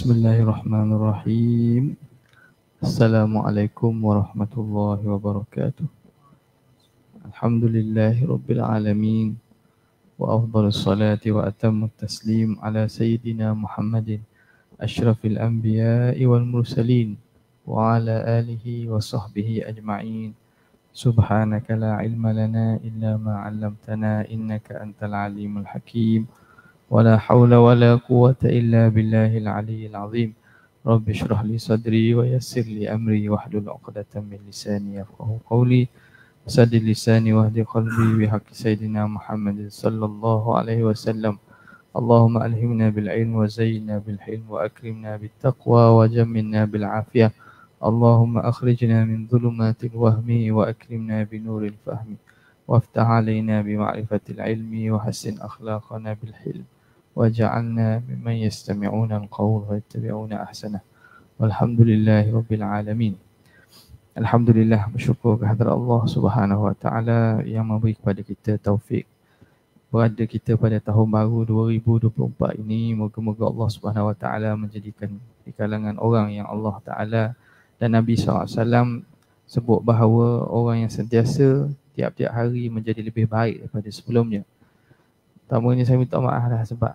Bismillahirrahmanirrahim. Assalamualaikum warahmatullahi wabarakatuh. Alhamdulillahi rabbil alamin. Wa afdhalus salati wa atammut taslim ala sayyidina Muhammadin asyrafil anbiya'i wal mursalin wa ala alihi wa sahbihi ajma'in. Subhanaka la ilma lana illa ma 'allamtana innaka antal alimul hakim. ولا حول ولا قوة إلا بالله العلي العظيم رب اشرح لي صدري ويسر لي أمري واحلل عقدة من لساني يفقهوا قولي سدد لساني واهد قلبي بحق سيدنا محمد صلى الله عليه وسلم اللهم ألهمنا بالعلم وزينا بالحلم وأكرمنا بالتقوى وجملنا بالعافية اللهم أخرجنا من ظلمات الوهم وأكرمنا بنور الفهم وافتح علينا بمعرفة العلم وحسن أخلاقنا بالحلم وجعلنا ممن يستمعون القول ويتبعون أحسنه والحمد لله رب العالمين. Alhamdulillah, bersyukur kehadrat Allah Subhanahu Wa Taala yang memberi kepada kita taufik berada kita pada tahun baru 2024 ini. Moga-moga Allah Subhanahu Wa Taala menjadikan di kalangan orang yang Allah Taala dan Nabi SAW sebut bahawa orang yang sentiasa tiap-tiap hari menjadi lebih baik daripada sebelumnya. Pertamanya saya minta maaf lah sebab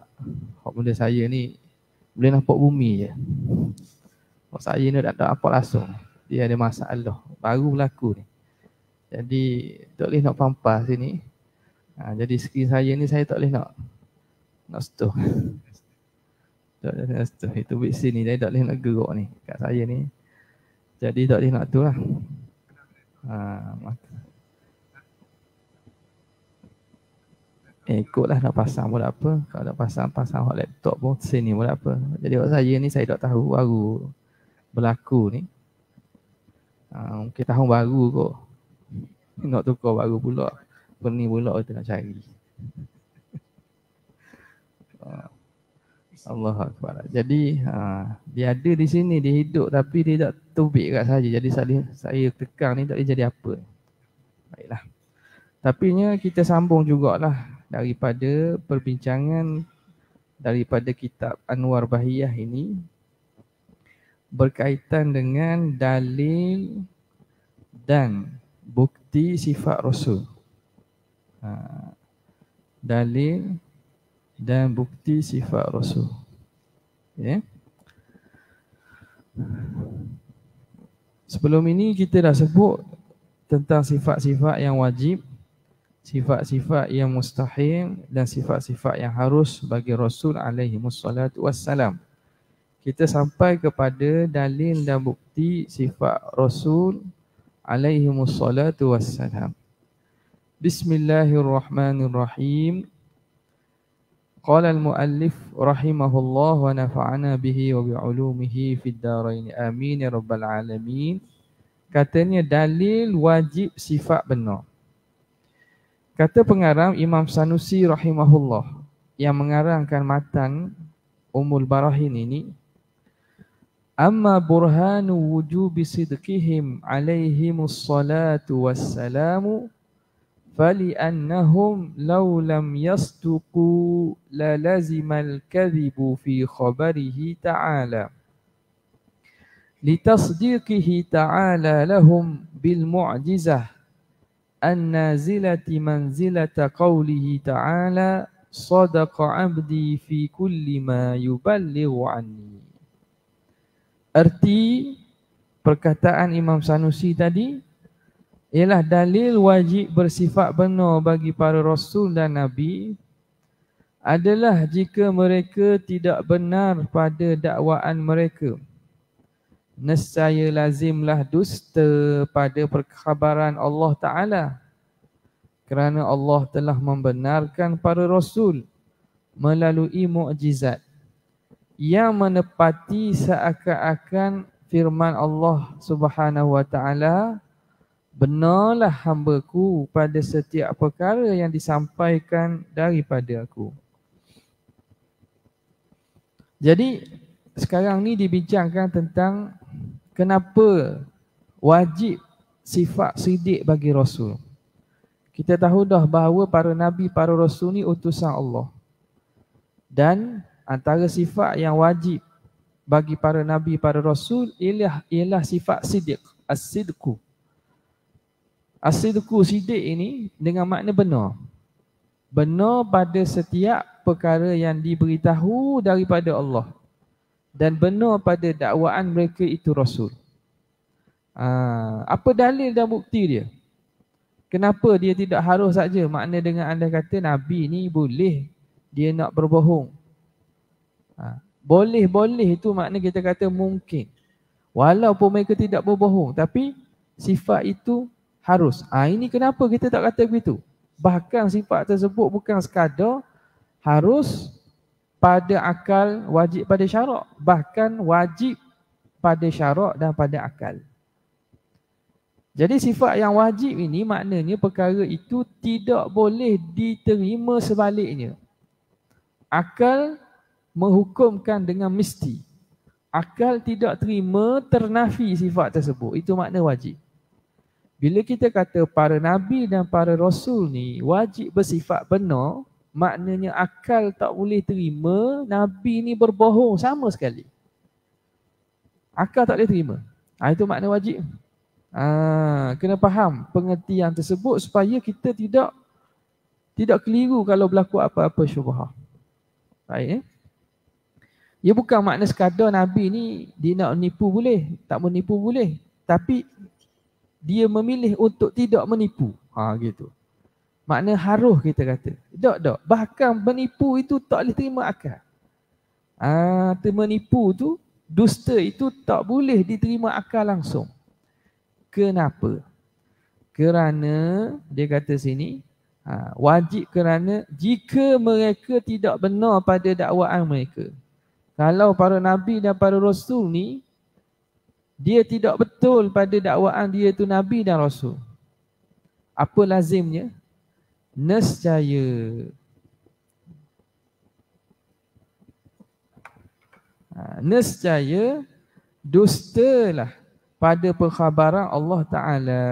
benda saya ni boleh nampak bumi je. Saya ni tak ada apa langsung. Dia ada masalah baru berlaku ni. Jadi tak boleh nak pampas sini. Jadi skrin saya ni saya tak boleh nak stop. Tak boleh nak stop. Itu bit sini saya tak boleh nak gerak ni kat saya ni. Jadi tak boleh nak tu lah. Ikutlah nak pasang pun tak apa. Kalau nak pasang laptop pun sini pun tak apa. Jadi buat saya ni saya tak tahu baru berlaku ni. Mungkin tahun baru kot. Nak tukar baru pula. Pening pula kita nak cari. Allah Akbar. Jadi dia ada di sini, dia hidup tapi dia tak tubik kat saya. Jadi saya tekan ni tak boleh jadi apa. Baiklah. Tapinya kita sambung jugalah daripada perbincangan daripada kitab Anwar Bahiyah ini berkaitan dengan dalil dan bukti sifat Rasul. Dalil dan bukti sifat Rasul. Ya. Sebelum ini kita dah sebut tentang sifat-sifat yang wajib, sifat-sifat yang mustahil dan sifat-sifat yang harus bagi Rasul alaihi wassalatu wassalam. Kita sampai kepada dalil dan bukti sifat Rasul alaihi wassalatu wassalam. Bismillahirrahmanirrahim. Qala al-muallif rahimahullah wa nafa'ana bihi wa bi'ulumihi fid darain amin ya rabbal alamin. Katanya dalil wajib sifat benar. Kata pengarang Imam Sanusi rahimahullah yang mengarangkan matan Ummul Barahin ini, amma burhanu wujubi sidqihim alaihimus salatu wassalamu fali'annahum law lam yasduqu la lazimal kadhibu fi khabarihi ta'ala litasdiqihi ta'ala lahum bil mu'jizah an-nazilati manzilata qawlihi ta'ala sadaqa 'abdi fi kulli ma yuballighu anni. Arti perkataan Imam Sanusi tadi ialah dalil wajib bersifat benar bagi para rasul dan nabi adalah jika mereka tidak benar pada dakwaan mereka. Nescaya lazimlah dusta pada perkhabaran Allah Ta'ala kerana Allah telah membenarkan para rasul melalui mukjizat yang menepati seakan-akan firman Allah Subhanahu Wa Ta'ala, benarlah hamba-Ku pada setiap perkara yang disampaikan daripada Aku. Jadi sekarang ni dibincangkan tentang kenapa wajib sifat sidik bagi Rasul. Kita tahu dah bahawa para Nabi, para Rasul ni utusan Allah. Dan antara sifat yang wajib bagi para nabi, para rasul ialah sifat sidq, as-sidqu. As-sidqu, sidik ini dengan makna benar. Benar pada setiap perkara yang diberitahu daripada Allah dan benar pada dakwaan mereka itu rasul. Apa dalil dan bukti dia? Kenapa dia tidak harus saja? Makna dengan anda kata nabi ni boleh dia nak berbohong. Boleh itu makna kita kata mungkin. Walaupun mereka tidak berbohong, tapi sifat itu harus. Ini kenapa kita tak kata begitu? Bahkan sifat tersebut bukan sekadar harus pada akal, wajib pada syarak. Bahkan wajib pada syarak dan pada akal. Jadi sifat yang wajib ini maknanya perkara itu tidak boleh diterima sebaliknya. Akal menghukumkan dengan mesti. Akal tidak terima ternafi sifat tersebut. Itu makna wajib. Bila kita kata para nabi dan para rasul ni wajib bersifat benar, maknanya akal tak boleh terima nabi ni berbohong sama sekali. Akal tak boleh terima. Itu makna wajib. Kena faham pengertian tersebut supaya kita tidak keliru kalau berlaku apa-apa syubhah. Baik. Ia bukan makna sekadar nabi ni dia nak menipu boleh, tak menipu boleh, tapi dia memilih untuk tidak menipu. Gitu. Makna harus kita kata. Tak. Bahkan menipu itu tak boleh terima akal. Menipu tu, dusta itu tak boleh diterima akal langsung. Kenapa? Kerana dia kata sini wajib kerana jika mereka tidak benar pada dakwaan mereka. Kalau para nabi dan para rasul ni dia tidak betul pada dakwaan dia tu nabi dan rasul, apa lazimnya? Nescaya dustalah pada perkhabaran Allah Ta'ala.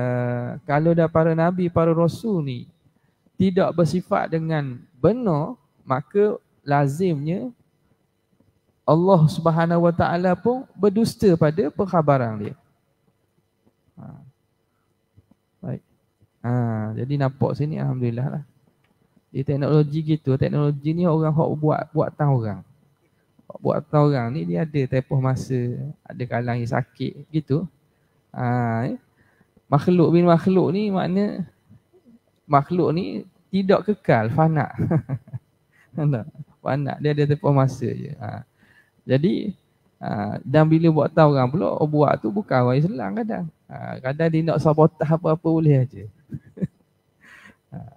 Kalau dah para nabi, para rasul ni tidak bersifat dengan benar, maka lazimnya Allah Subhanahu Wa Ta'ala pun berdusta pada perkhabaran dia. Baik. Jadi nampak sini alhamdulillah lah. Di teknologi gitu, teknologi ni orang hok buat tahu orang. Buat tahu orang ni dia ada tempoh masa, ada kalang yang sakit gitu. Makhluk bin makhluk ni makna makhluk ni tidak kekal, fana. Fana, dia ada tempoh masa je. Jadi dan bila buat tahu orang pula, buat tu bukan orang Islam kadang. Kadang dia nak sabotah apa-apa boleh aja.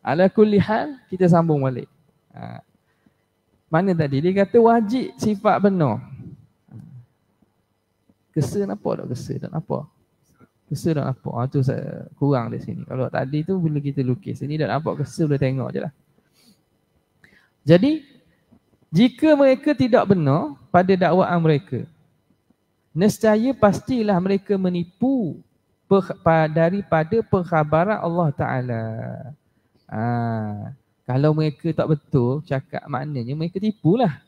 Ala kulli hal, kita sambung balik. Mana tadi dia kata wajib sifat benar. Kesa nampak tak? Kesa tak nampak? Kesa tak nampak? Tu saya kurang di sini. Kalau tadi tu bila kita lukis, ini dah nampak kesa, boleh tengok je lah. Jadi jika mereka tidak benar pada dakwaan mereka, nescaya pastilah mereka menipu daripada perkhabaran Allah Ta'ala. Kalau mereka tak betul cakap, maknanya mereka tipulah.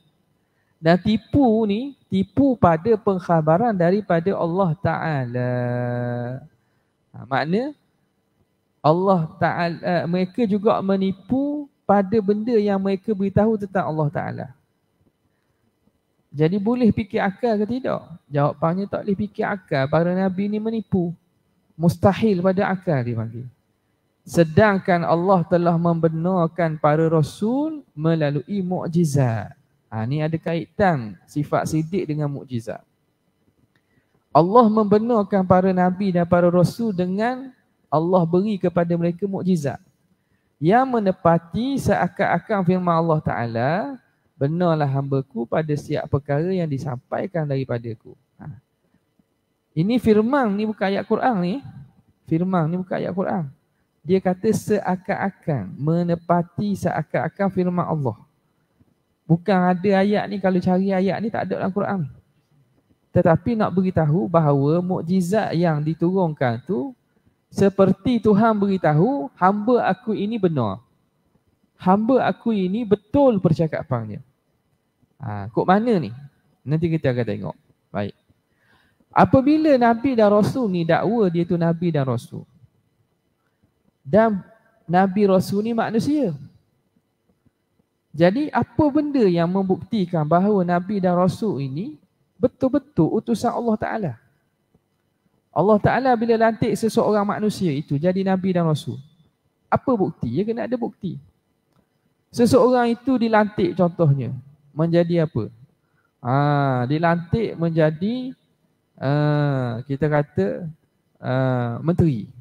Dan tipu ni, tipu pada perkhabaran daripada Allah Ta'ala. Makna Allah Ta'ala, mereka juga menipu pada benda yang mereka beritahu tentang Allah Ta'ala. Jadi boleh fikir akal ke tidak? Jawapannya tak boleh fikir akal. Para Nabi ni menipu. Mustahil pada akal dia panggil. Sedangkan Allah telah membenarkan para Rasul melalui mukjizat. Ni ada kaitan sifat sidik dengan mukjizat. Allah membenarkan para Nabi dan para Rasul dengan Allah beri kepada mereka mukjizat yang menepati seakan-akan firman Allah Ta'ala, benarlah hamba-Ku pada setiap perkara yang disampaikan daripada-Ku. Ini firman ni bukan ayat Quran ni. Firman ni bukan ayat Quran. Dia kata seakan-akan, menepati seakan-akan firman Allah. Bukan ada ayat ni, kalau cari ayat ni tak ada dalam Quran. Tetapi nak beritahu bahawa mukjizat yang diturunkan tu seperti Tuhan beritahu, hamba aku ini benar. Hamba aku ini betul percakapannya. Kok mana ni? Nanti kita akan tengok. Baik. Apabila Nabi dan Rasul ni dakwa dia tu Nabi dan Rasul. Dan Nabi Rasul ni manusia. Jadi apa benda yang membuktikan bahawa Nabi dan Rasul ini betul-betul utusan Allah Ta'ala? Allah Ta'ala bila lantik seseorang manusia itu jadi Nabi dan Rasul. Apa bukti? Dia kena ada bukti. Seseorang itu dilantik contohnya menjadi apa? Dilantik menjadi kita kata menteri.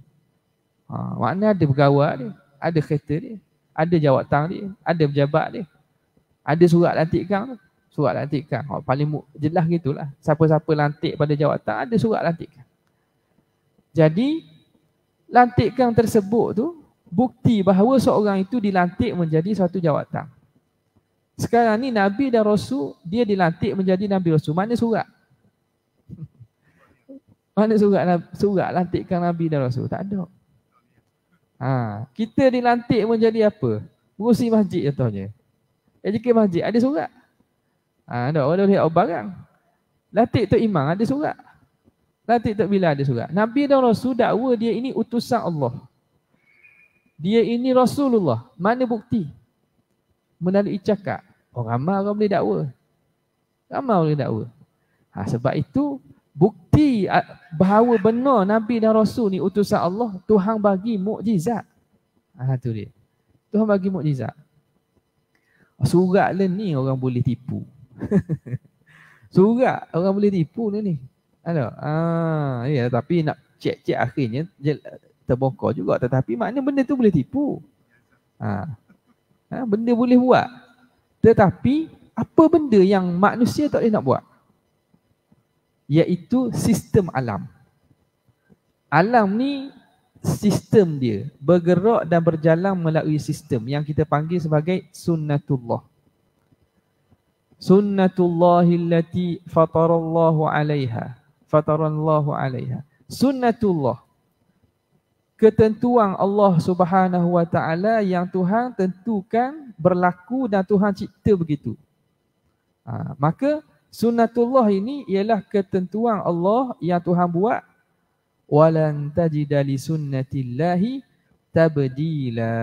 Maknanya ada pegawai dia, ada kereta dia, ada jawatan dia, ada pejabat dia, ada surat lantikan tu. Surat lantikan. Paling jelas gitulah. Siapa-siapa lantik pada jawatan ada surat lantikan. Jadi lantikan tersebut tu bukti bahawa seorang itu dilantik menjadi satu jawatan. Sekarang ni Nabi dan Rasul dia dilantik menjadi Nabi Rasul. Mana surat? Mana surat lantikkan Nabi dan Rasul? Tak ada. Kita dilantik menjadi apa? Pengurusi masjid contohnya. JK masjid ada surat. Tak boleh lihat barang. Lantik Tok Imam ada surat. Lantik Tok Bilal ada surat. Nabi dan Rasul dakwa dia ini utusan Allah. Dia ini Rasulullah. Mana bukti? Melalui cakap. Ramai orang boleh dakwa. Ramai boleh dakwa. Sebab itu bukti bahawa benar Nabi dan Rasul ni utusan Allah, Tuhan bagi mukjizat. Tu dia. Tuhan bagi mukjizat. Surat ni orang boleh tipu. Surat orang boleh tipu ni. Ya, tapi nak cek akhirnya terbongkar juga, tetapi makna benda tu boleh tipu. Benda boleh buat. Tetapi apa benda yang manusia tak boleh nak buat? Iaitu sistem alam. Alam ni sistem dia bergerak dan berjalan melalui sistem yang kita panggil sebagai sunnatullah. Sunnatullahillati fatarallahu alaiha. Fatarallahu alaiha. Sunnatullah. Ketentuan Allah Subhanahu wa taala yang Tuhan tentukan berlaku dan Tuhan cipta begitu. Maka sunnatullah ini ialah ketentuan Allah yang Tuhan buat. Walan tajida li sunnatillahi tabdila.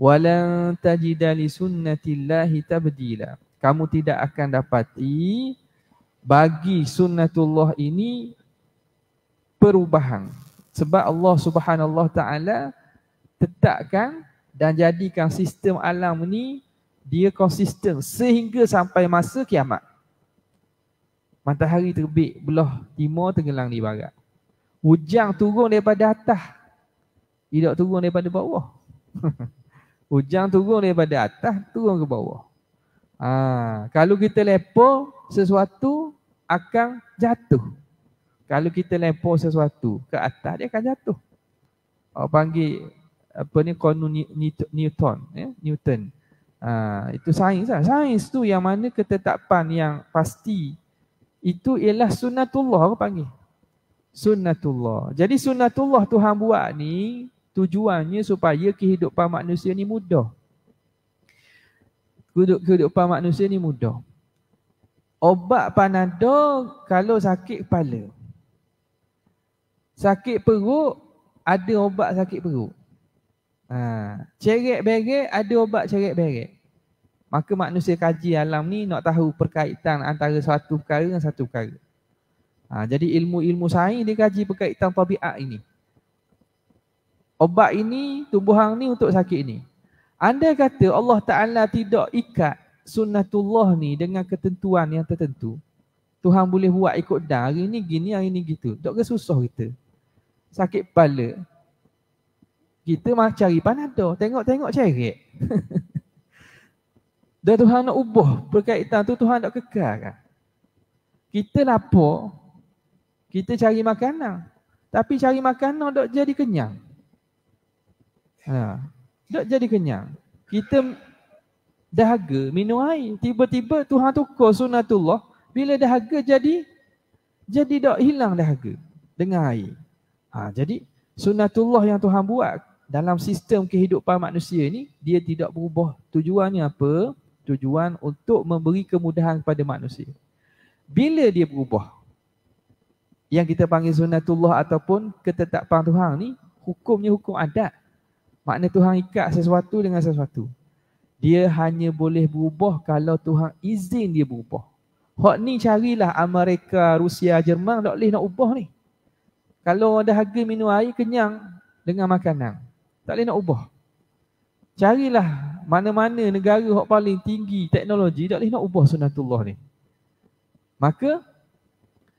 Walan tajida li sunnatillahi tabdila. Kamu tidak akan dapati bagi sunnatullah ini perubahan. Sebab Allah Subhanahu wa taala tetapkan dan jadikan sistem alam ni dia konsisten sehingga sampai masa kiamat. Matahari terbit belah timur, tenggelam di barat. Hujan turun daripada atas, tidak turun daripada bawah. Hujan turun daripada atas, turun ke bawah. Kalau kita lepas, sesuatu akan jatuh. Kalau kita lempar sesuatu ke atas, dia akan jatuh. Orang panggil apa ni, kanun Newton, Newton. Itu sains lah. Sains tu yang mana ketetapan yang pasti itu ialah sunnatullah, orang panggil. Sunnatullah. Jadi sunnatullah Tuhan buat ni tujuannya supaya kehidupan manusia ni mudah. Kehidupan manusia ni mudah. Obat Panadol kalau sakit kepala. Sakit perut, ada obat sakit perut. Ceret-beret, ada obat ceret-beret. Maka manusia kaji alam ni nak tahu perkaitan antara satu perkara dengan satu perkara. Jadi ilmu-ilmu sains dia kaji perkaitan tabiat ini. Obat ini, tumbuhan ni untuk sakit ni. Andai kata Allah Ta'ala tidak ikat sunnatullah ni dengan ketentuan yang tertentu, Tuhan boleh buat ikut dah. Hari ni gini, hari ni gitu. Tak kena susah kita. Sakit kepala, kita mah cari Panadol, tengok-tengok ceret. Dan Tuhan nak ubah berkaitan tu, Tuhan nak kekalkan. Kita lapar, kita cari makanan. Tapi cari makanan tak jadi kenyang. Tak jadi kenyang. Kita dahaga, minum air. Tiba-tiba Tuhan tukar sunnatullah. Bila dahaga jadi tak hilang dahaga dengan air. Jadi sunnatullah yang Tuhan buat dalam sistem kehidupan manusia ni, dia tidak berubah. Tujuannya apa? Tujuan untuk memberi kemudahan kepada manusia. Bila dia berubah, yang kita panggil sunnatullah ataupun ketetapan Tuhan ni, hukumnya hukum adat. Makna Tuhan ikat sesuatu dengan sesuatu. Dia hanya boleh berubah kalau Tuhan izin dia berubah. Hak ni carilah Amerika, Rusia, Jerman tak boleh nak ubah ni. Kalau ada harga minum air, kenyang dengan makanan, tak boleh nak ubah. Carilah mana-mana negara yang paling tinggi teknologi, tak boleh nak ubah sunnatullah ni. Maka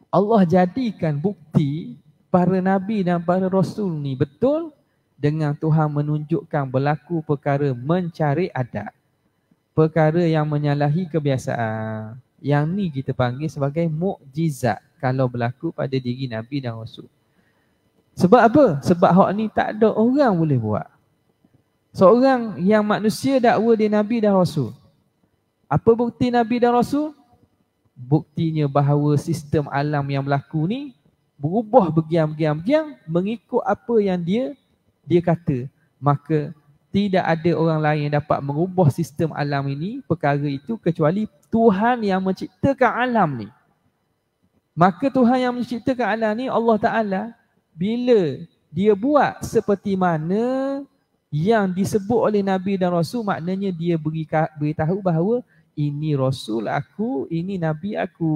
Allah jadikan bukti para nabi dan para rasul ni betul dengan Tuhan menunjukkan berlaku perkara mencari adat. Perkara yang menyalahi kebiasaan. Yang ni kita panggil sebagai mukjizat kalau berlaku pada diri nabi dan rasul. Sebab apa? Sebab hak ni tak ada orang boleh buat. Seorang yang manusia dakwa dia nabi dan rasul. Apa bukti nabi dan rasul? Buktinya bahawa sistem alam yang berlaku ni berubah bergiam-giam mengikut apa yang dia kata. Maka tidak ada orang lain yang dapat mengubah sistem alam ini, perkara itu, kecuali Tuhan yang menciptakan alam ni. Maka Tuhan yang menciptakan alam ni, Allah Ta'ala, bila dia buat seperti mana yang disebut oleh Nabi dan Rasul, maknanya dia beritahu bahawa ini Rasul aku, ini Nabi aku.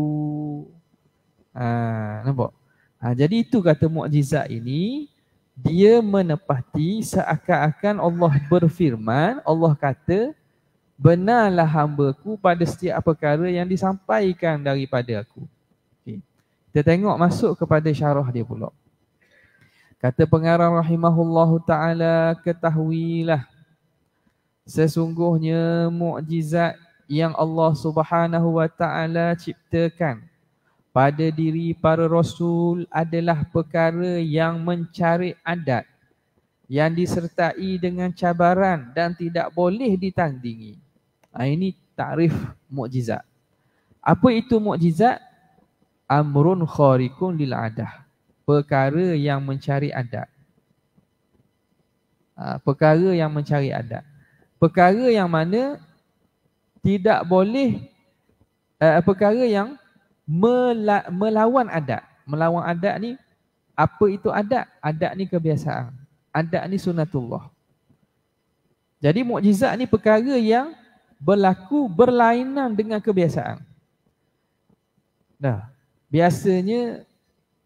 Nampak? Jadi itu kata mukjizat ini, dia menepati seakan-akan Allah berfirman, Allah kata, benarlah hamba-Ku pada setiap perkara yang disampaikan daripada aku. Okay. Kita tengok masuk kepada syarah dia pula. Kata pengarang rahimahullahu ta'ala, ketahuilah, sesungguhnya mukjizat yang Allah Subhanahu wa ta'ala ciptakan pada diri para rasul adalah perkara yang mencari adat, yang disertai dengan cabaran dan tidak boleh ditandingi. Ini takrif mukjizat. Apa itu mukjizat? Amrun khariqun lil adah. Perkara yang mencari adat. Perkara yang mencari adat. Perkara yang mana tidak boleh, perkara yang melawan adat. Melawan adat ni, apa itu adat? Adat ni kebiasaan. Adat ni sunnatullah. Jadi mukjizat ni perkara yang berlaku berlainan dengan kebiasaan. Biasanya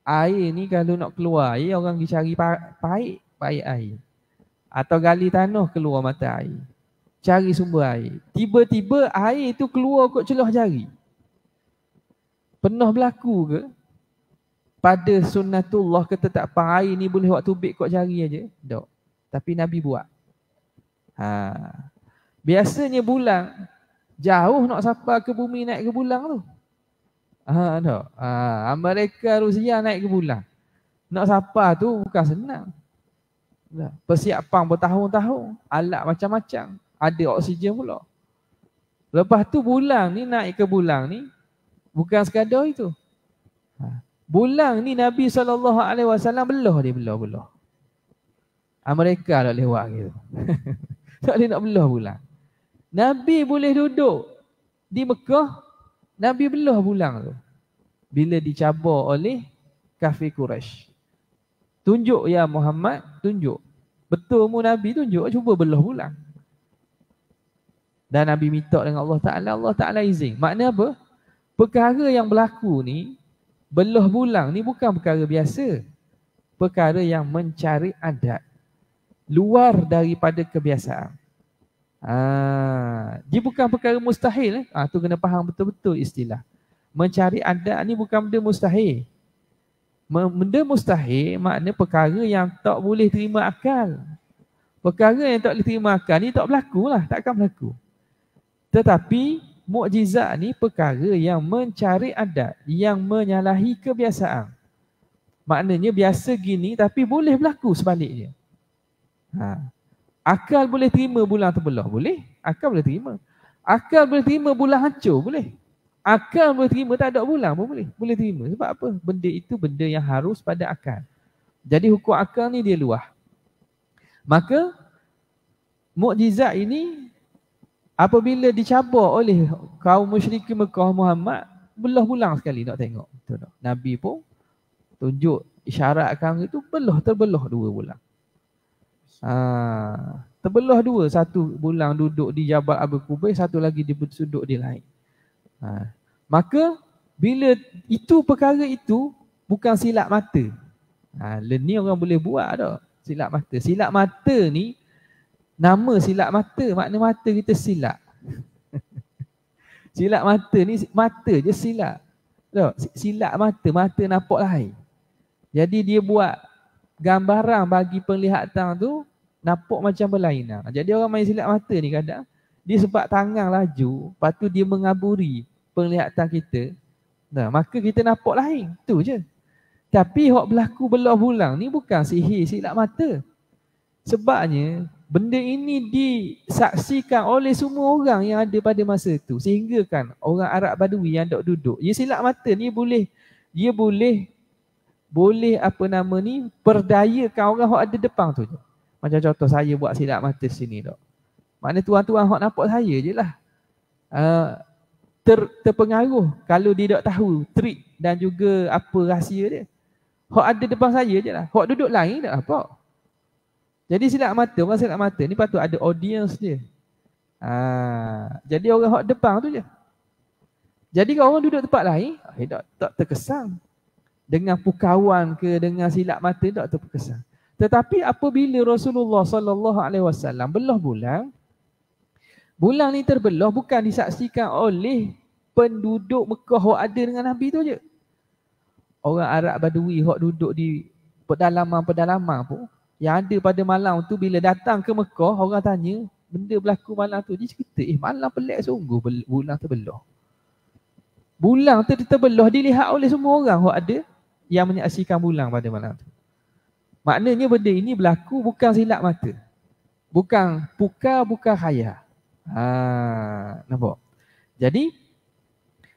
air ni kalau nak keluar air, orang pergi cari paip air. Atau gali tanah keluar mata air. Cari sumber air. Tiba-tiba air itu keluar kot celah jari. Pernah berlaku ke? Pada sunnatullah ketetapan air ni boleh buat tubik kot jari aja? Tak. Tapi Nabi buat. Biasanya bulan jauh nak sampai ke bumi, naik ke bulan tu. Tak. Amerika, Rusia naik ke bulan. Nak sampai tu bukan senang. Persiapan bertahun-tahun, alat macam-macam. Ada oksigen pula. Lepas tu bulan ni naik ke bulan ni, bukan sekadar itu. Bulan ni Nabi SAW belah dia belah. Amerika tak boleh buat gitu. Tak boleh nak belah bulan. Nabi boleh duduk di Mekah, Nabi belah bulan tu. Bila dicabar oleh kafir Quraisy. Tunjuk ya Muhammad, tunjuk. Betul mu Nabi tunjuk, cuba belah bulan. Dan Nabi minta dengan Allah Ta'ala izin. Makna apa? Perkara yang berlaku ni, belah bulan ni bukan perkara biasa. Perkara yang mencari adat. Luar daripada kebiasaan. Dia bukan perkara mustahil. Tu kena faham betul-betul istilah. Mencari adat ni bukan benda mustahil. Benda mustahil makna perkara yang tak boleh terima akal. Perkara yang tak boleh terima akal ni tak berlaku lah. Takkan berlaku. Tetapi mukjizat ni perkara yang mencari adat, yang menyalahi kebiasaan. Maknanya biasa gini tapi boleh berlaku sebaliknya. Akal boleh terima bulan terbelah? Boleh. Akal boleh terima. Akal boleh terima bulan hancur? Boleh. Akal boleh terima tak ada bulan pun boleh. Boleh terima. Sebab apa? Benda itu benda yang harus pada akal. Jadi hukum akal ni dia luah. Maka mukjizat ini apabila dicabar oleh kaum musyrikin Mekah Muhammad, belah bulang sekali nak tengok. Betul tak? Nabi pun tunjuk isyaratkan itu terbelah 2 bulan. Terbelah 2, satu bulan duduk di Jabal Abu Qubays, satu lagi di sudut di lain. Maka bila itu perkara itu bukan silap mata. Ni orang boleh buat tak? Silap mata. Silap mata ni nama silap mata, makna mata kita silap. Silap mata ni mata je silap. Tak? Silap mata nampak lain. Jadi dia buat gambaran bagi penglihatan tu nampak macam berlainan. Jadi orang main silap mata ni kadang dia sebab tangan laju, lepas tu dia mengaburi penglihatan kita. Nah, maka kita nampak lain. Tu je. Tapi hak berlaku belah bulang ni bukan sihir silap mata. Sebabnya benda ini disaksikan oleh semua orang yang ada pada masa itu. Sehingga kan orang Arab Badui yang duduk, dia silap mata ni boleh apa nama ni, perdayakan orang yang ada depan tu je. Macam contoh saya buat silap mata sini tak. Maknanya tuan-tuan yang nampak saya je lah. Terpengaruh kalau dia tak tahu trik dan juga apa rahsia dia. Hak ada depan saya je lah. Hak duduk lain tak apa. Jadi silap mata ni patut ada audience dia. Jadi orang hak depan tu je. Jadi kalau orang duduk tempat lain, tak terkesan. Dengan pukawan ke, dengan silap mata tak terkesan. Tetapi apabila Rasulullah SAW belah bulan ni terbelah bukan disaksikan oleh penduduk Mekah yang ada dengan Nabi tu je. Orang Arab Badui yang duduk di pedalaman pun, yang ada pada malam tu bila datang ke Mekah, orang tanya, benda berlaku malam tu. Dia cerita, malam pelik sungguh bulan terbelah. Bulan tu terbelah dilihat oleh semua orang yang ada yang menyaksikan bulan pada malam tu. Maknanya benda ini berlaku bukan silap mata. Bukan puka, bukan khayal. Nampak? Jadi,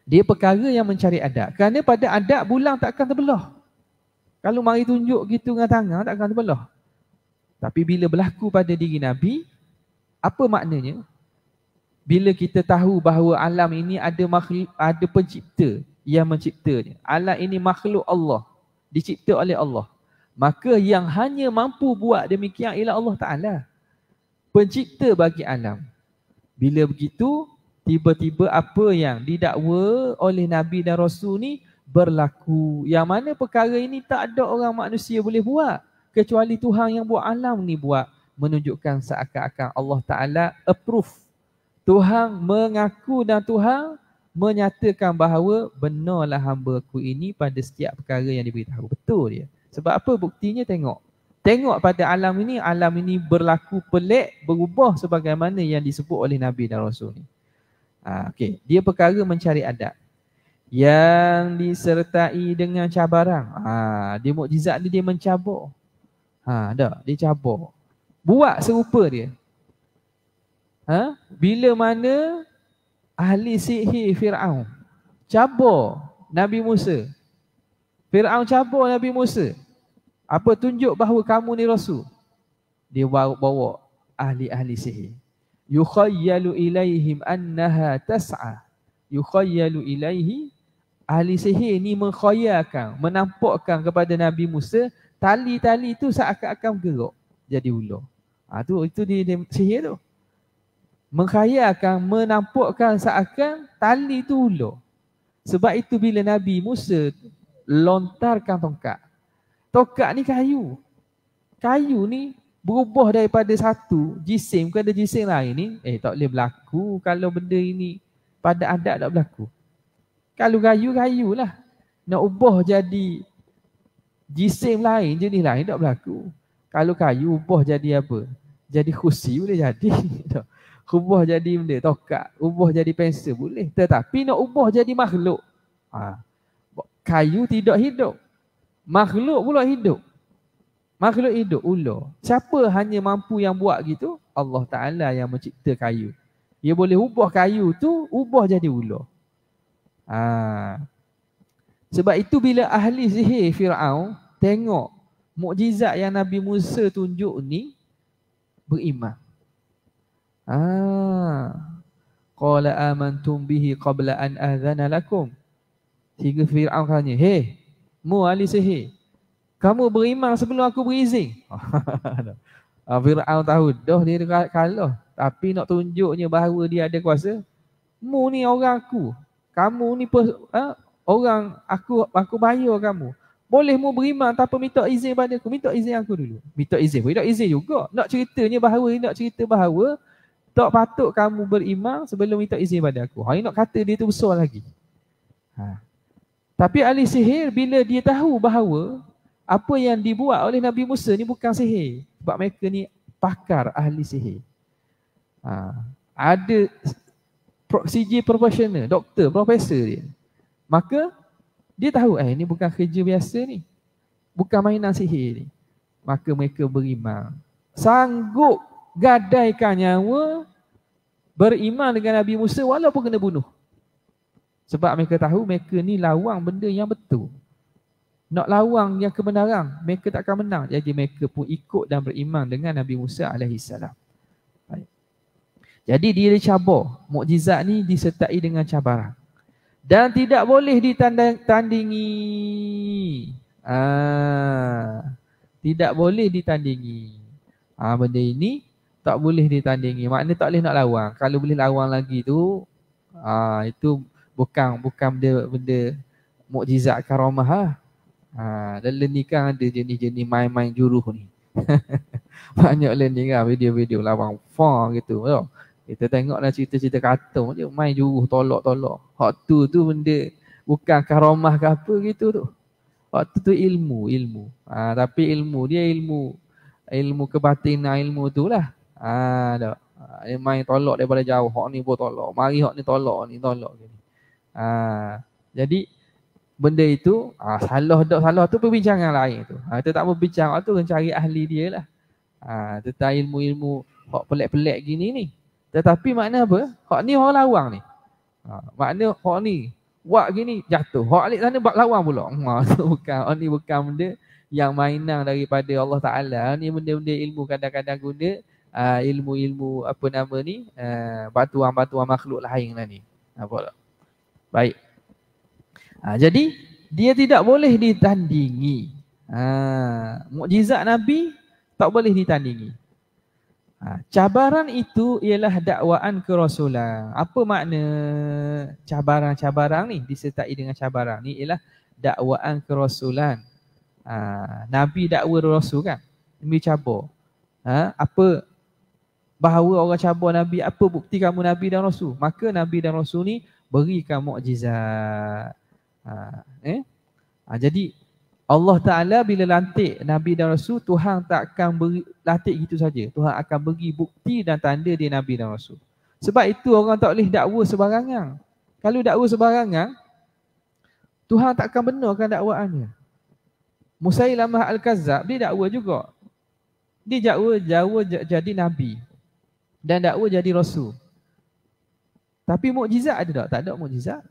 dia perkara yang mencari adab. Kerana pada adab bulan takkan terbelah. Kalau mari tunjuk gitu dengan tangan takkan terbelah. Tapi bila berlaku pada diri Nabi, apa maknanya? Bila kita tahu bahawa alam ini ada makhluk, ada pencipta yang menciptanya. Alam ini makhluk Allah, dicipta oleh Allah. Maka yang hanya mampu buat demikian ialah Allah Ta'ala, pencipta bagi alam. Bila begitu, tiba-tiba apa yang didakwa oleh Nabi dan Rasul ni berlaku. Yang mana perkara ini tak ada orang manusia boleh buat. Kecuali Tuhan yang buat alam ni buat. Menunjukkan seakan-akan Allah Ta'ala approve. Tuhan mengaku dan Tuhan menyatakan bahawa benarlah hamba-Ku ini pada setiap perkara yang diberitahu. Betul dia. Sebab apa buktinya? Tengok pada alam ini berlaku pelik, berubah sebagaimana yang disebut oleh Nabi dan Rasul ni. Okey, dia perkara mencari adab yang disertai dengan cabaran. Dia mukjizat ni dia mencabar. Dia cabar. Buat serupa dia. Bila mana ahli sihir Fir'aun cabar Nabi Musa. Fir'aun cabar Nabi Musa. Apa tunjuk bahawa kamu ni Rasul. Dia bawa ahli-ahli sihir. Yukhayyalu ilaihim annaha tas'a. Yukhayyalu ilaihi, ahli sihir ni menkhayalkan, menampakkan kepada Nabi Musa tali-tali itu seakan-akan bergerak jadi ular. Itu dia sihir tu. Menkhayalkan, menampakkan seakan tali itu ular. Sebab itu bila Nabi Musa lontarkan tongkat. Tongkat ni kayu. Kayu ni berubah daripada satu jisim kepada jisim lain ni. Tak boleh berlaku kalau benda ini pada adat tak berlaku. Kalau kayu lah. Nak ubah jadi jisim lain, jenis lain tak berlaku. Kalau kayu ubah jadi apa? Jadi kursi boleh jadi. Ubah jadi benda, tongkat, ubah jadi pensel boleh. Tetapi nak ubah jadi makhluk. Kayu tidak hidup. Makhluk pula hidup. Makhluk hidup, ular. Siapa hanya mampu yang buat gitu? Allah Ta'ala yang mencipta kayu. Dia boleh ubah kayu tu, ubah jadi ular. Sebab itu bila ahli sihir Fir'aun tengok mukjizat yang Nabi Musa tunjuk ni, beriman. Qala amantum bihi qabla an adhana lakum. Sehingga Fir'aun tanya, "Hei, mu ahli sihir, kamu beriman sebelum aku berizin?" Fir'aun tahu dah dia kalah, tapi nak tunjuknya bahawa dia ada kuasa. Mu ni orang aku, kamu ni orang aku bayar kamu. Boleh mu beriman tanpa minta izin pada aku? Minta izin aku dulu. Minta izin pun tak izin juga. Nak cerita bahawa tak patut kamu beriman sebelum minta izin pada aku. Ini nak kata dia tu besar lagi. Tapi ahli sihir bila dia tahu bahawa apa yang dibuat oleh Nabi Musa ni bukan sihir. Sebab mereka ni pakar ahli sihir. Ada CG profesional, doktor, profesor dia. Maka dia tahu ini bukan kerja biasa ni. Bukan mainan sihir ni. Maka mereka beriman. Sanggup gadaikan nyawa beriman dengan Nabi Musa walaupun kena bunuh. Sebab mereka tahu mereka ni lawang benda yang betul. Nak lawang yang kebenaran, mereka tak akan menang. Jadi mereka pun ikut dan beriman dengan Nabi Musa AS. Jadi dia dicabar. Mukjizat ni disertai dengan cabaran. Dan tidak boleh ditandingi. Tidak boleh ditandingi. Benda ini tak boleh ditandingi. Maknanya tak boleh nak lawang. Kalau boleh lawang lagi tu, itu bukan benda mukjizat karamah. Dalam ni kan ada jenis-jenis main-main juruh ni. Banyak ni kan video-video lawang gitu. Kita tengoklah cerita-cerita kartun je main juruh tolak-tolak. Hak tu benda bukan karamah ke apa gitu tu. Hak tu ilmu. Tapi ilmu dia ilmu kebatinan, ilmu tu lah. Dia main tolak daripada jauh. Hak ni pun tolak. Mari hak ni tolak gini. Jadi benda itu salah tak salah tu perbincangan lain tu. Kita tak berbincang tu cari ahli dia lah. Tentang ilmu-ilmu hak pelik-pelik gini ni. Tetapi makna apa? Hak ni orang lawang ni. Makna hak ni buat gini jatuh. Hak alik sana buat lawang pula. Hak ni bukan benda yang mainan daripada Allah Ta'ala. Ni benda-benda ilmu kadang-kadang guna ilmu-ilmu apa nama ni, batuan-batuan makhluk lain lah ni. Nampak tak? Baik. Jadi dia tidak boleh ditandingi. Mukjizat Nabi tak boleh ditandingi. Cabaran itu ialah dakwaan kerasulan. Apa makna cabaran-cabaran ni? Disertai dengan cabaran ni ialah dakwaan kerasulan. Nabi dakwa rasul kan? Nabi cabar. Apa bahawa orang cabar Nabi, apa bukti kamu Nabi dan Rasul? Maka Nabi dan Rasul ni berikan mukjizat. Jadi Allah Ta'ala bila lantik Nabi dan Rasul, Tuhan tak akan lantik gitu saja. Tuhan akan beri bukti dan tanda dia Nabi dan Rasul. Sebab itu orang tak boleh dakwa sebarangan. Kalau dakwa sebarangan, Tuhan tak akan benarkan dakwaannya. Musailamah Al-Kazzab, dia dakwa juga. Dia dakwa jadi Nabi dan dakwa jadi Rasul. Tapi mukjizat ada tak? Tak ada mukjizat.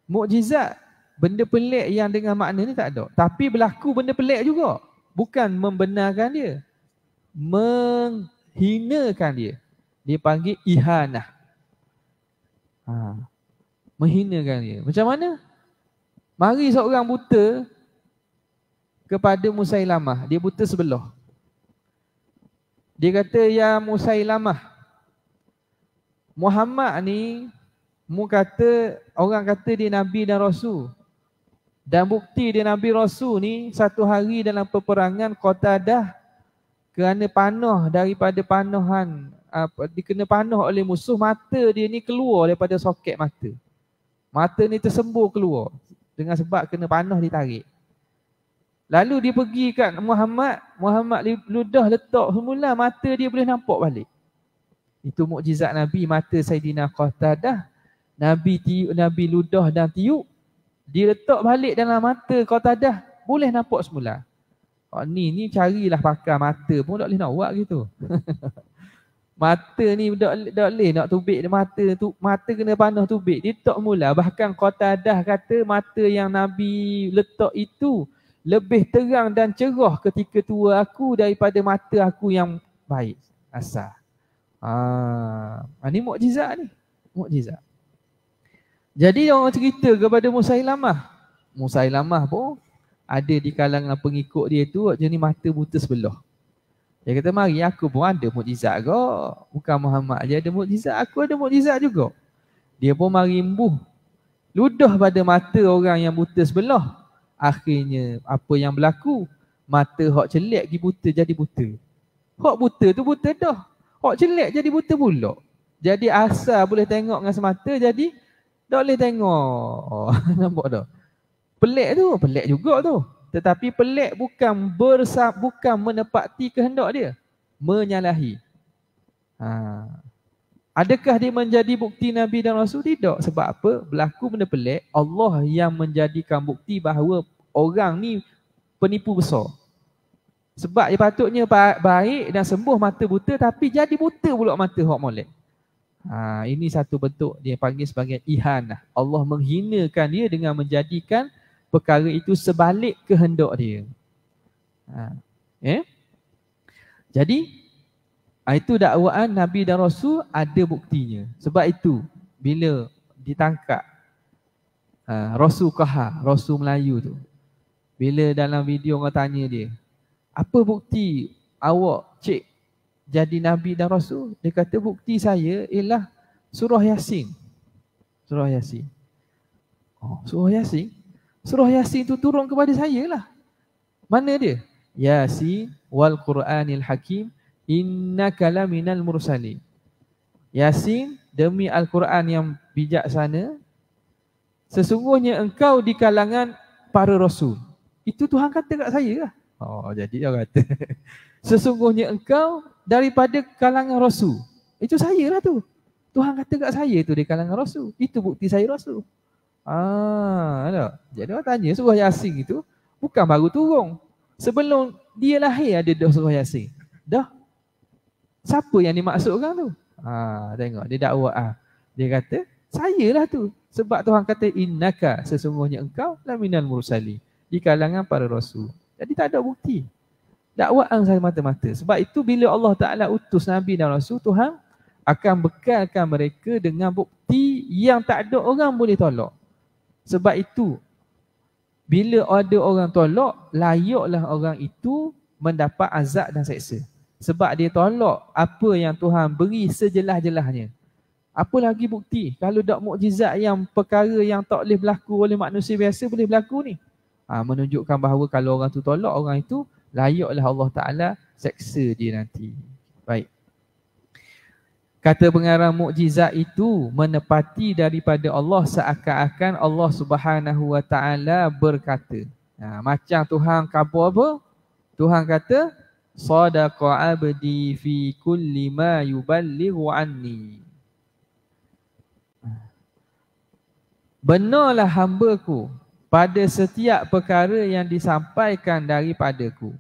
Mukjizat, benda pelik yang dengan makna ni tak ada. Tapi berlaku benda pelik juga. Bukan membenarkan dia, menghinakan dia. Dia panggil ihanah. Menghinakan dia. Macam mana? Mari seorang buta kepada Musailamah. Dia buta sebelah. Dia kata, ya Musailamah, Muhammad ni, orang kata dia Nabi dan Rasul. Dan bukti dia Nabi Rasul ni, satu hari dalam peperangan Qatadah, kerana panah daripada panahan, dikena panah oleh musuh, mata dia ni keluar daripada soket mata. Mata ni tersembur keluar dengan sebab kena panah ditarik. Lalu dia pergi kat Muhammad ludah letak semula, mata dia boleh nampak balik. Itu mukjizat Nabi, mata Saidina Qatadah. Nabi ludah dan tiup, dia letak balik dalam mata Qatadah, boleh nampak semula. Ni carilah pakar mata pun tak boleh nak buat gitu. Mata ni tak boleh nak tubik mata kena panah tubik. Dia tak mula. Bahkan Qatadah kata mata yang Nabi letak itu lebih terang dan cerah ketika tua aku daripada mata aku yang baik asal. Ni mukjizat ni. Mukjizat. Jadi orang cerita kepada Musailamah. Musailamah pun ada di kalangan pengikut dia tu jenis mata buta sebelah. Dia kata, mari aku pun ada mukjizat ke. Bukan Muhammad je ada mukjizat, aku ada mukjizat juga. Dia pun mari embuh ludah pada mata orang yang buta sebelah. Akhirnya apa yang berlaku? Mata hak celak pergi buta jadi buta. Hak buta tu buta dah. Hak celak jadi buta pula. Jadi asal boleh tengok dengan semata, jadi tak boleh tengok. Nampak tak? Pelik juga tu. Tetapi pelik bukan menepati kehendak dia, menyalahi. Adakah dia menjadi bukti Nabi dan Rasul? Tidak. Sebab apa? Berlaku benda pelik, Allah yang menjadikan bukti bahawa orang ni penipu besar. Sebab dia patutnya baik dan sembuh mata buta, tapi jadi buta pula mata hak molek. Ini satu bentuk dia panggil sebagai ihanah. Allah menghinakan dia dengan menjadikan perkara itu sebalik kehendak dia. Jadi itu dakwaan Nabi dan Rasul ada buktinya. Sebab itu bila ditangkap Rasul Kahar, Rasul Melayu tu, bila dalam video orang tanya dia, apa bukti awak cik jadi Nabi dan Rasul? Dia kata bukti saya ialah surah Yasin. Surah Yasin. Surah Yasin? Surah Yasin tu turun kepada saya lah. Mana dia? Yasin wal Quranil Hakim innaka laminal mursalin. Yasin, demi Al-Quran yang bijaksana, sesungguhnya engkau di kalangan para rasul. Itu Tuhan kata kat saya lah. Jadi dia kata sesungguhnya engkau daripada kalangan rasul. Itu saya lah tu. Tuhan kata kat saya tu di kalangan rasul. Itu bukti saya rasul. Tak? Jadi orang tanya surah Yasin itu bukan baru turun. Sebelum dia lahir ada dah surah Yasin. Dah. Siapa yang dimaksudkan tu? Tengok dia dakwa. Dia kata saya lah tu. Sebab Tuhan kata innaka, sesungguhnya engkau laminal mursali, di kalangan para rasul. Jadi tak ada bukti. Dakwaan saya mata-mata. Sebab itu bila Allah Ta'ala utus Nabi dan Rasul, Tuhan akan bekalkan mereka dengan bukti yang tak ada orang boleh tolak. Sebab itu bila ada orang tolak, layaklah orang itu mendapat azab dan seksa. Sebab dia tolak apa yang Tuhan beri sejelas-jelasnya. Apa lagi bukti? Kalau tak mukjizat yang perkara yang tak boleh berlaku oleh manusia biasa boleh berlaku ni. Menunjukkan bahawa kalau orang tu tolak, orang itu layaklah Allah Ta'ala seksa dia nanti. Baik. Kata pengarang mukjizat itu menepati daripada Allah seakan-akan Allah Subhanahu Wa Ta'ala berkata. Macam Tuhan khabar apa? Tuhan kata, Sadaqa abdi fi kulli ma yuballighu anni. Benarlah hamba-Ku pada setiap perkara yang disampaikan daripadaku.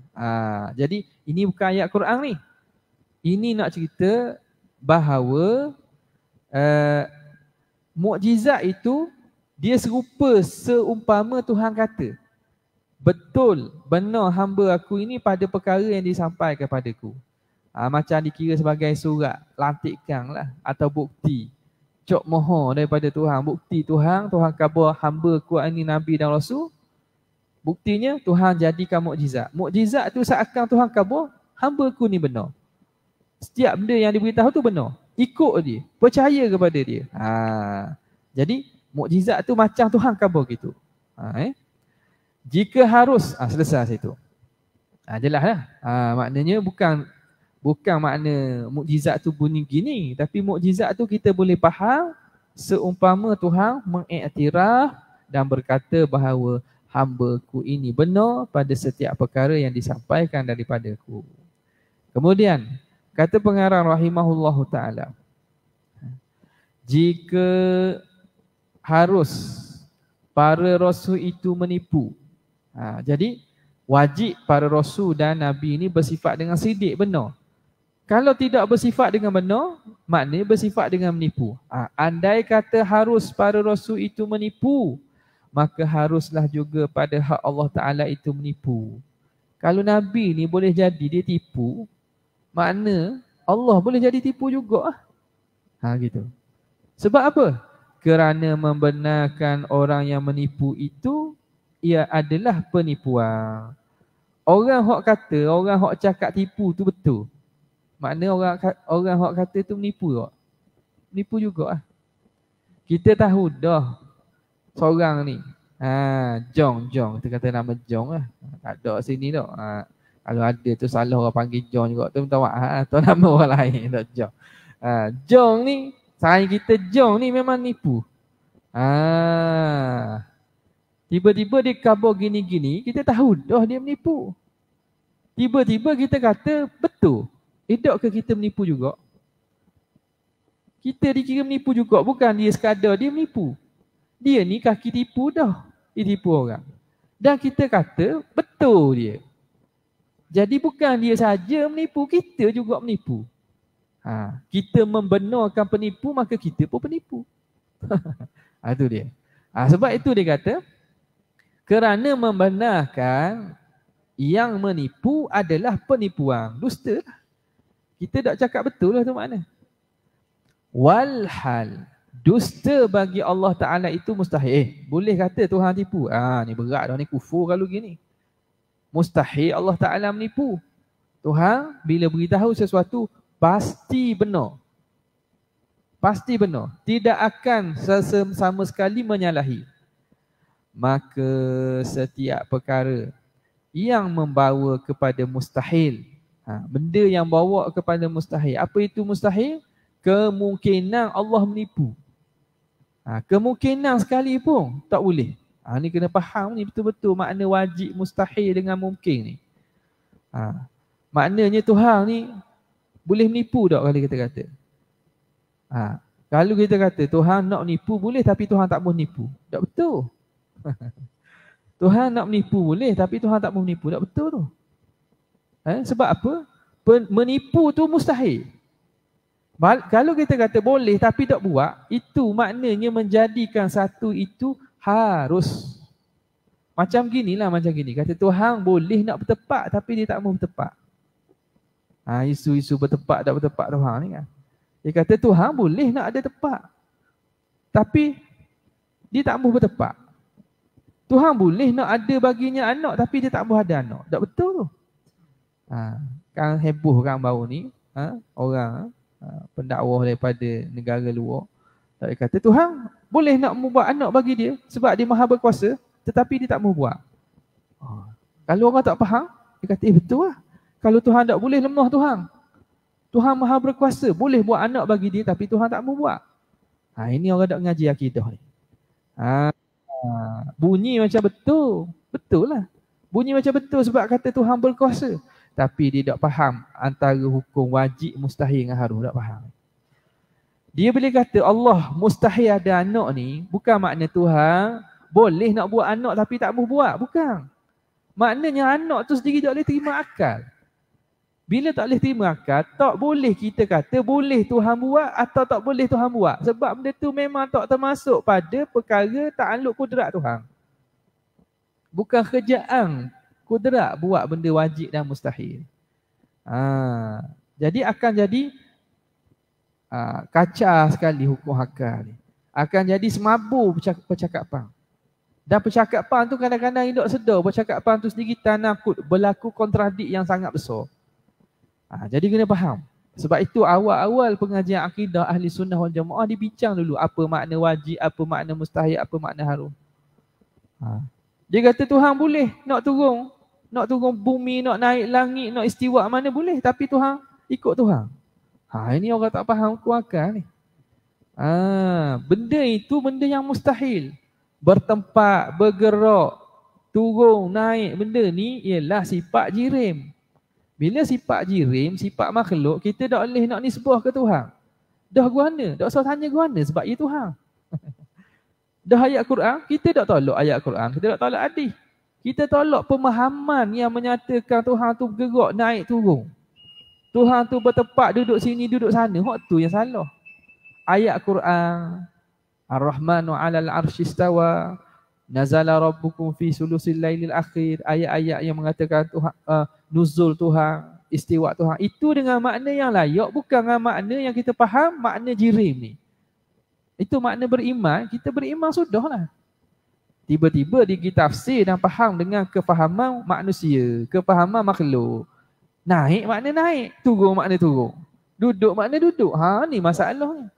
Jadi ini bukan ayat Quran ni. Ini nak cerita bahawa mukjizat itu dia serupa seumpama Tuhan kata, betul, benar hamba aku ini pada perkara yang disampaikan kepadaku. Macam dikira sebagai surat, lantikan lah, atau bukti. Cok mohon daripada Tuhan, bukti Tuhan khabar hamba ku ini Nabi dan Rasul. Buktinya Tuhan jadikan mukjizat. Mukjizat tu seakan Tuhan khabar hamba ku ni benar. Setiap benda yang diberitahu tu benar. Ikut dia, percaya kepada dia. Jadi mukjizat tu macam Tuhan khabar gitu. Jika harus, selesai situ. Jelas lah. Maknanya bukan makna mukjizat tu bunyi gini, tapi mukjizat tu kita boleh faham seumpama Tuhan mengiktiraf dan berkata bahawa hamba-Ku ini benar pada setiap perkara yang disampaikan daripadaku. Kemudian kata pengarang rahimahullahu ta'ala, jika harus para rasul itu menipu, jadi wajib para rasul dan nabi ini bersifat dengan sidik, benar. Kalau tidak bersifat dengan benar, maknanya bersifat dengan menipu. Andai kata harus para rasul itu menipu, maka haruslah juga pada hak Allah Ta'ala itu menipu. Kalau nabi ni boleh jadi dia tipu, makna Allah boleh jadi tipu juga. Gitu. Sebab apa? kerana membenarkan orang yang menipu itu, ia adalah penipuan. Orang hok kata, orang hok cakap tipu tu betul. Makna orang hok kata tu menipu tak? Menipu juga lah. Kita tahu dah seorang ni, Jong. Kita kata nama Jong lah. Tak ada sini tak. Kalau ada tu salah orang panggil Jong juga. Tu minta maaf. Tu nama orang lain tak Jong. Jong ni, sayang kita Jong ni memang nipu. Tiba-tiba dia kabur gini-gini, kita tahu dah dia menipu. Tiba-tiba kita kata betul. Ke kita menipu juga? Kita dikira menipu juga. Bukan dia sekadar dia menipu. Dia ni kaki tipu dah. Dia tipu orang. Dan kita kata betul dia. Jadi bukan dia saja menipu, kita juga menipu. Kita membenarkan penipu, maka kita pun penipu. Itu dia. Sebab itu dia kata, kerana membenarkan yang menipu adalah penipuan. Dusta lah. Kita tak cakap betul lah tu makna. Walhal, dusta bagi Allah Ta'ala itu mustahil. Boleh kata Tuhan tipu. Ni berat dah ni, kufur kalau gini. Mustahil Allah Ta'ala menipu. Tuhan bila beritahu sesuatu, pasti benar. Pasti benar. Tidak akan sama sekali menyalahi. Maka setiap perkara yang membawa kepada mustahil, benda yang bawa kepada mustahil. Apa itu mustahil? Kemungkinan Allah menipu. Kemungkinan sekali pun tak boleh. Ni kena faham ni betul-betul makna wajib mustahil dengan mungkin ni. Maknanya Tuhan ni boleh menipu tak kalau kita kata? Kalau kita kata Tuhan nak menipu boleh tapi Tuhan tak mau menipu. Tak betul. Tuhan nak menipu boleh tapi Tuhan tak mau menipu. Tak betul tu. Sebab apa? Menipu tu mustahil. Kalau kita kata boleh tapi tak buat, itu maknanya menjadikan satu itu harus. Macam ginilah, macam gini. Kata Tuhan boleh nak bertepak tapi dia tak mau bertepak. Isu-isu bertepak tak bertepak Tuhan ni kan. Dia kata Tuhan boleh nak ada tepak. Tapi dia tak mau bertepak. Tuhan boleh nak ada baginya anak tapi dia tak mau ada anak. Tak betul tu. Kan heboh kan baru ni. Orang pendakwah daripada negara luar. Dia kata Tuhan boleh nak buat anak bagi dia sebab dia maha berkuasa tetapi dia tak mau buat. Kalau orang tak faham, dia kata betul lah. Kalau Tuhan tak boleh, lemah Tuhan. Tuhan maha berkuasa, boleh buat anak bagi dia tapi Tuhan tak mau buat. Ini orang tak mengaji akidah ni. Bunyi macam betul. Betul lah. Bunyi macam betul sebab kata Tuhan berkuasa. Tapi dia tak faham antara hukum wajib mustahil dengan harus. Tak faham. Dia boleh kata Allah mustahil ada anak ni, bukan makna Tuhan boleh nak buat anak tapi tak mau buat. Bukan. Maknanya anak tu sendiri tak boleh terima akal. Bila tak boleh terima akal, tak boleh kita kata boleh Tuhan buat atau tak boleh Tuhan buat. Sebab benda tu memang tak termasuk pada perkara ta'aluk kudrat Tuhan. Bukan kerjaan kudrat buat benda wajib dan mustahil. Jadi akan jadi kacau sekali hukum akal ni. Akan jadi semabur percakapan. Dan percakapan tu kadang-kadang tidak sedar. Percakapan tu sendiri tanakut, berlaku kontradik yang sangat besar. Jadi kena faham. Sebab itu awal-awal pengajian akidah ahli sunnah wal jamaah dibincang dulu. Apa makna wajib, apa makna mustahil, apa makna harum. Dia kata Tuhan boleh nak turun bumi, nak naik langit, nak istiwa mana boleh. Tapi Tuhan ikut Tuhan. Ini orang tak faham kuakal ni. Benda itu benda yang mustahil. Bertempat, bergerak, turun, naik. Benda ni ialah sifat jirim. Bila sifat jirim, sifat makhluk, kita tak boleh nak nisbah ke Tuhan. Dah guana, tak usah tanya guana sebab ia Tuhan. Dah ayat Quran, kita tak tolak ayat Quran, kita tak tolak hadis. Kita tolak pemahaman yang menyatakan Tuhan tu bergerak, naik, turun. Tuhan tu bertempat, duduk sini, duduk sana. Hak tu yang salah. Ayat Quran, Ar-Rahmanu 'alal 'arsy istawa, nazala rabbukum fi sulusil lailil akhir. Ayat-ayat yang mengatakan Tuhan nuzul Tuhan, istiwa Tuhan. Itu dengan makna yang layak, bukan dengan makna yang kita faham makna jirim ni. Itu makna beriman, kita beriman sudahlah. Tiba-tiba digi tafsir dan faham dengan kefahaman manusia, kefahaman makhluk. Naik makna naik, turun makna turun. Duduk makna duduk. Ha, ni masalahnya.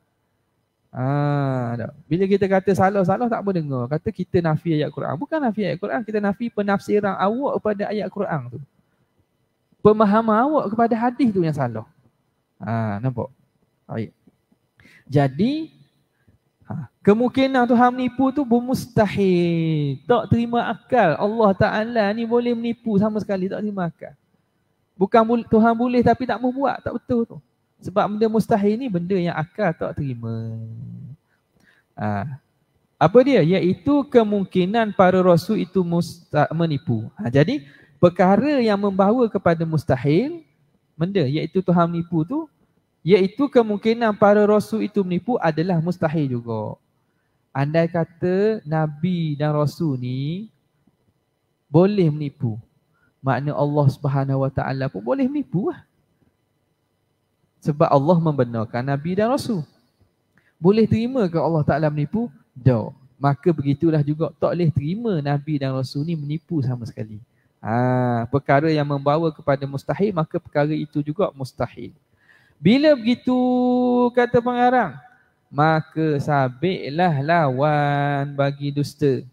Bila kita kata salah-salah tak boleh dengar. Kata kita nafi ayat Quran. Bukan nafi ayat Quran, kita nafi penafsiran awak kepada ayat Quran tu. Pemahaman awak kepada hadis tu yang salah. Nampak? Baik. Jadi kemungkinan Tuhan menipu tu bermustahil. Tak terima akal. Allah Ta'ala ni boleh menipu sama sekali. Tak terima akal. Bukan Tuhan boleh tapi tak mau buat. Tak betul tu. Sebab benda mustahil ni benda yang akal tak terima. Apa dia? Iaitu kemungkinan para rasul itu menipu. Jadi perkara yang membawa kepada mustahil, benda iaitu Tuhan menipu tu, iaitu kemungkinan para rasul itu menipu adalah mustahil juga. Andai kata Nabi dan Rasul ni boleh menipu, makna Allah Subhanahu Wa Taala pun boleh menipu lah. Sebab Allah membenarkan Nabi dan Rasul. Boleh terima ke Allah Ta'ala menipu? Tak. Maka begitulah juga tak boleh terima Nabi dan Rasul ni menipu sama sekali. Perkara yang membawa kepada mustahil, maka perkara itu juga mustahil. Bila begitu kata pengarang, maka sabitlah lawan bagi dusta.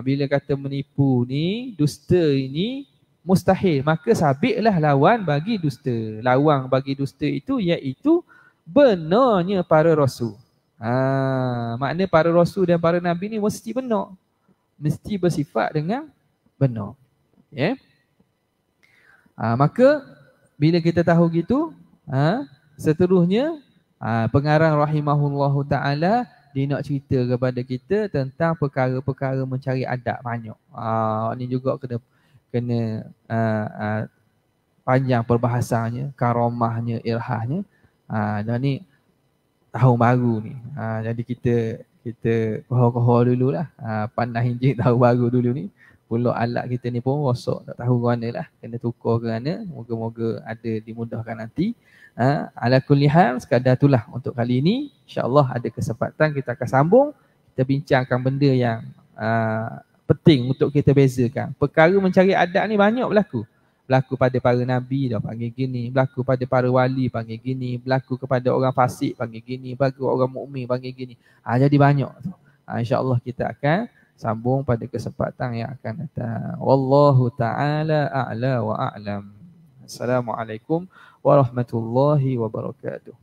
Bila kata menipu ni, dusta ini mustahil, maka sabitlah lawan bagi dusta. Lawan bagi dusta itu iaitu benarnya para rasul. Makna para rasul dan para nabi ni mesti benar. Mesti bersifat dengan benar. Ya. Maka bila kita tahu gitu, seterusnya pengarang rahimahullahu ta'ala dia nak cerita kepada kita tentang perkara-perkara mencari adab banyak. Ni juga kena panjang perbahasannya, karamahnya, irhahnya. Dan ni tahun baru ni. Jadi kita kohor-kohor dululah. Pandai hinjik tahun baru dulu ni. Pulak alat kita ni pun rosak, tak tahu ke mana lah. Kena tukar ke mana. Moga-moga ada dimudahkan nanti. Ala kulli hal, sekadar itulah untuk kali ini. InsyaAllah ada kesempatan kita akan sambung. Kita bincangkan benda yang penting untuk kita bezakan. Perkara mencari adab ni banyak berlaku. Berlaku pada para nabi dah panggil gini, berlaku pada para wali panggil gini, berlaku kepada orang fasik panggil gini, berlaku orang mukmin panggil gini. Jadi banyak tu. InsyaAllah kita akan sambung pada kesempatan yang akan datang. Wallahu ta'ala a'la wa a'lam. Assalamualaikum warahmatullahi wabarakatuh.